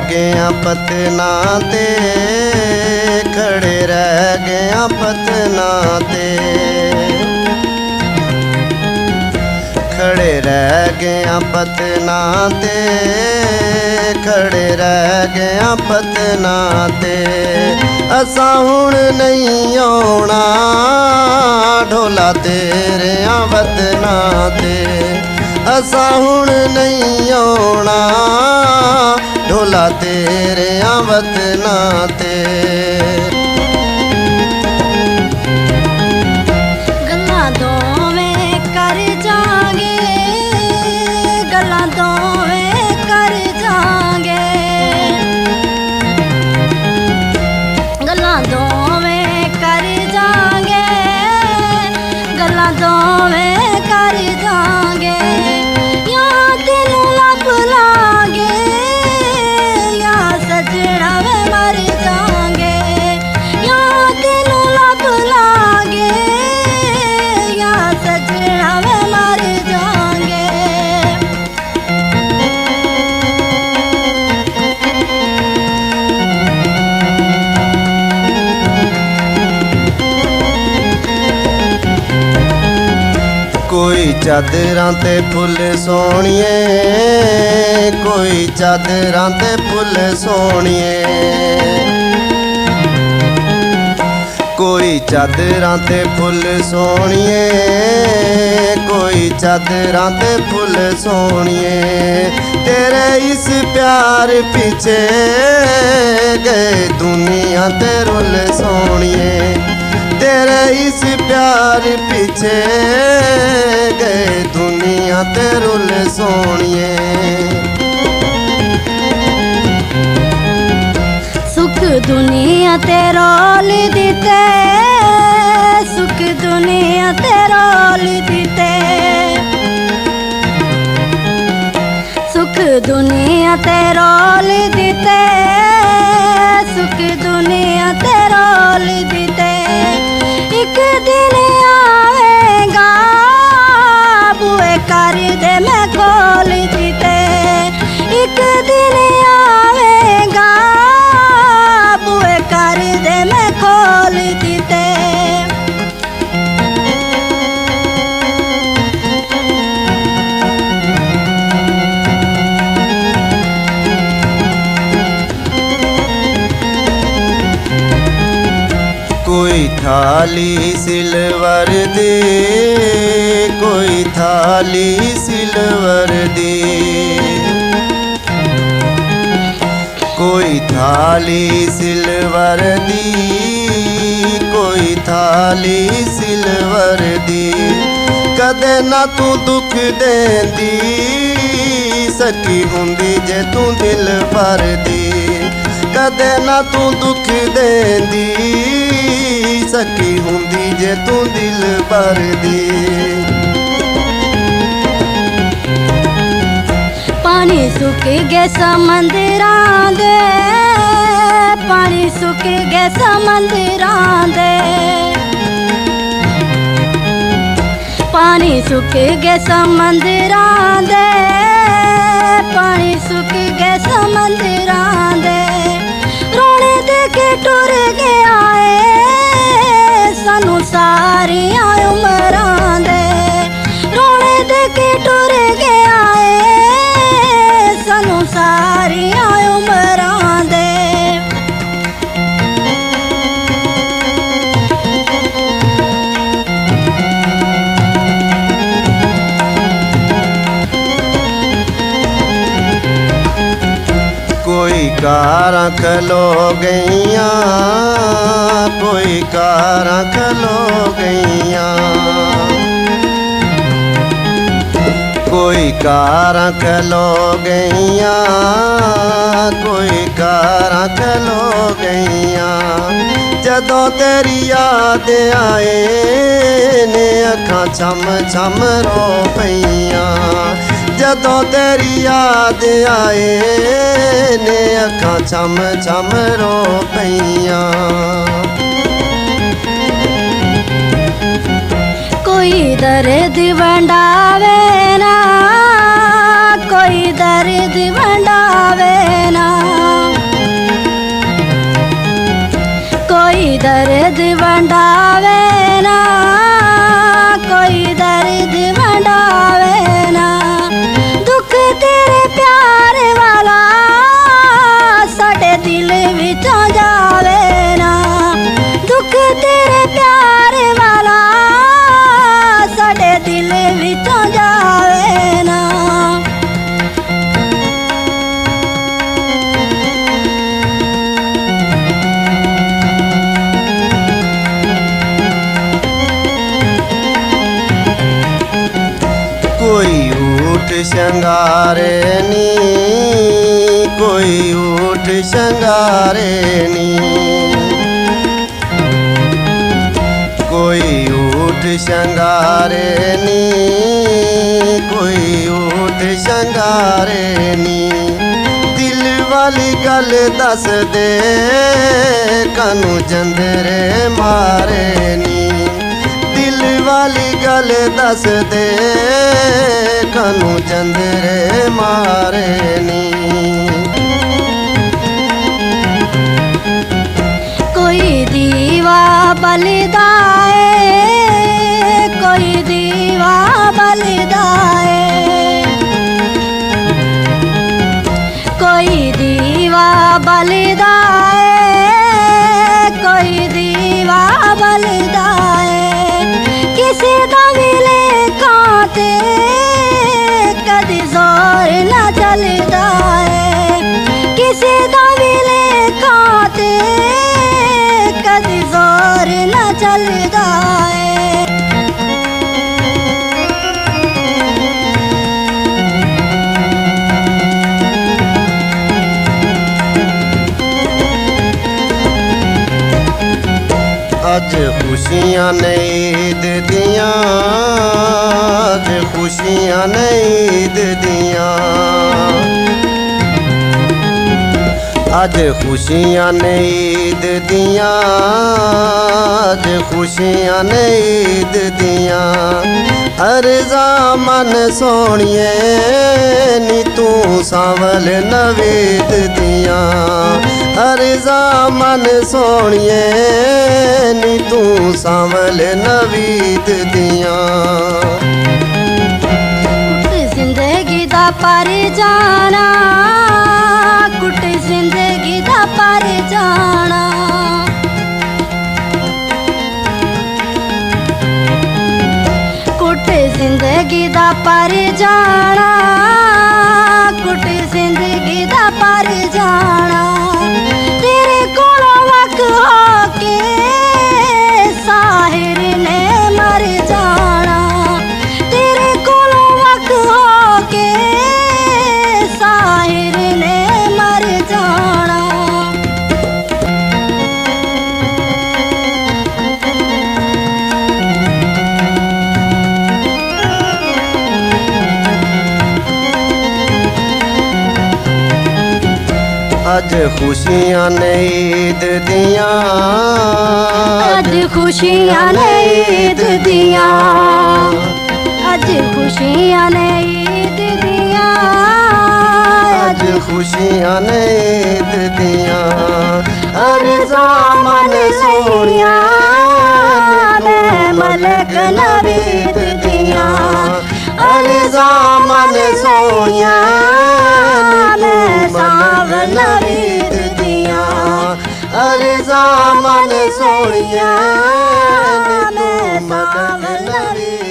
गया पतना ते, खड़े रह गया पतना ते, खड़े रह गया पतना ते, खड़े रह गया पतना ते। असा हुण नहीं आउणा ढोला तेरे वतना ते, असा हुण नहीं आउणा ढोला तेरे वतना ते। गल्लां दोवें कर जांगे, गल्लां दोवें कर जांगे, गल्लां दोवें कर जांगे, गल्लां दोवें कर जांगे। या तेनू लभ लांगे, या सजना वे मर जांगे, या तेनू लभ लांगे, या सजना वे मर जांगे। कोई चादरां ते फुल सोहणिए, कोई चादरां ते फुल सोहणिए, कोई चादरां ते फुल सोहणिए, कोई चादरां ते फुल सोहणिए। तेरे इस प्यार पीछे गए दुनिया ते रुल सोहणिए, तेरे इस प्यार पीछे गए दुनिया ते रुल सोहणिए। सुख दुनिया ते रोल दिते, सुख दुनिया ते रोल दिते, सुख दुनिया ते रोल दिते, सुख दुनिया ते रोल दिते। एक दिन आवेगा बुए कर दे मैं खोल दिते, एक दिन आवेगा बुए कर दे मैं खोल दिते। कोई थाली सिल्वर दी, कोई थाली सिल्वर दी, कोई थाली सिल्वर दी, कोई थाली सिल्वर दी। कदे ना तू दुख देंदी, सकी हुंदी जे तू दिल भर दी, कदे ना तू दुख देंदी, सकी हुंदी जे तू दिल भर दी। पानी सुक गए समंदरां दे, पानी सुक गए समंदरां दे, पानी सुक गए समंदरां दे, पानी सुक गए समंदरां दे। रोने दे के टुर गया है सानू सारियां उमरां दे, रोने दे के टुर गया है सानू सारियां उमरां दे। कोई कारां खलो गईयां, कोई कारां खलो गईयां, कोई कारां खलो गईयां, कोई कारां खलो गईयां। जदों तेरी याद आए ने अखां छम छम रो पईयां, जदों तेरी याद आए ने अखां छम छम रो पईयां। कोई दर्द वंडावे ना, कोई दर्द वंडावे ना, दर्द वंडावे ना, कोई दर्द वंडावे ना। दुख तेरे प्यार वाला साडे दिल विचों जावे ना। दुख तेरे प्यार वाला साडे दिल विचों जावे ना। कोई ऊठ शंगारे नी, कोई ऊठ शंगारे नी। कोई ऊठ शंगारे नी, कोई ऊठ शंगारे नी। दिल वाली गल दस दे कानू जंदरे मारे नी। दिल वाली गल दस दे कानू जंदरे मारे नी। कोई दीवा बलिदाए, कोई दीवा बलिदाए। कोई दीवा बलिदाए, कोई दीवा बलिदाए। किसी दा विले कांते कदी जोर न चलदा है। किसी दा विले कांते कदी जोर न चलदा है। अज खुशियां ने ईद दियां, अज खुशियां ने ईद दियां। अज खुशियां ने ईद दियां, अज खुशियां ने ईद दियां। अर्ज़ा मन सोहणिए नी तू सांवल नवेद दियां। अर्ज़ा मन सोहणिए नी तू सांवल नवीद दियां। कुट जिंदगी दा पर जाना, कुट जिंदगी दा पर जाना। कुट जिंदगी दा पर जाना, कुट जिंदगी दा पर जाना। तेरे कोलों वक होके साहिर ने मर जाना। तेरे कोलों वक होके साहिर ने मर जाना। अज खुशियां ने ईद दियां, अज खुशियां ने ईद दियां। अज खुशियां ने ईद दियां। अज खुशियां ने ईद दियां। अर्ज़ा मन सोहणिया मैं मलक नवीद दियां। अर्ज़ा मन सोहणिया मैं सांवल नवीद दियां। अर्ज़ा मन सोहणिया मैं सांवल नवीद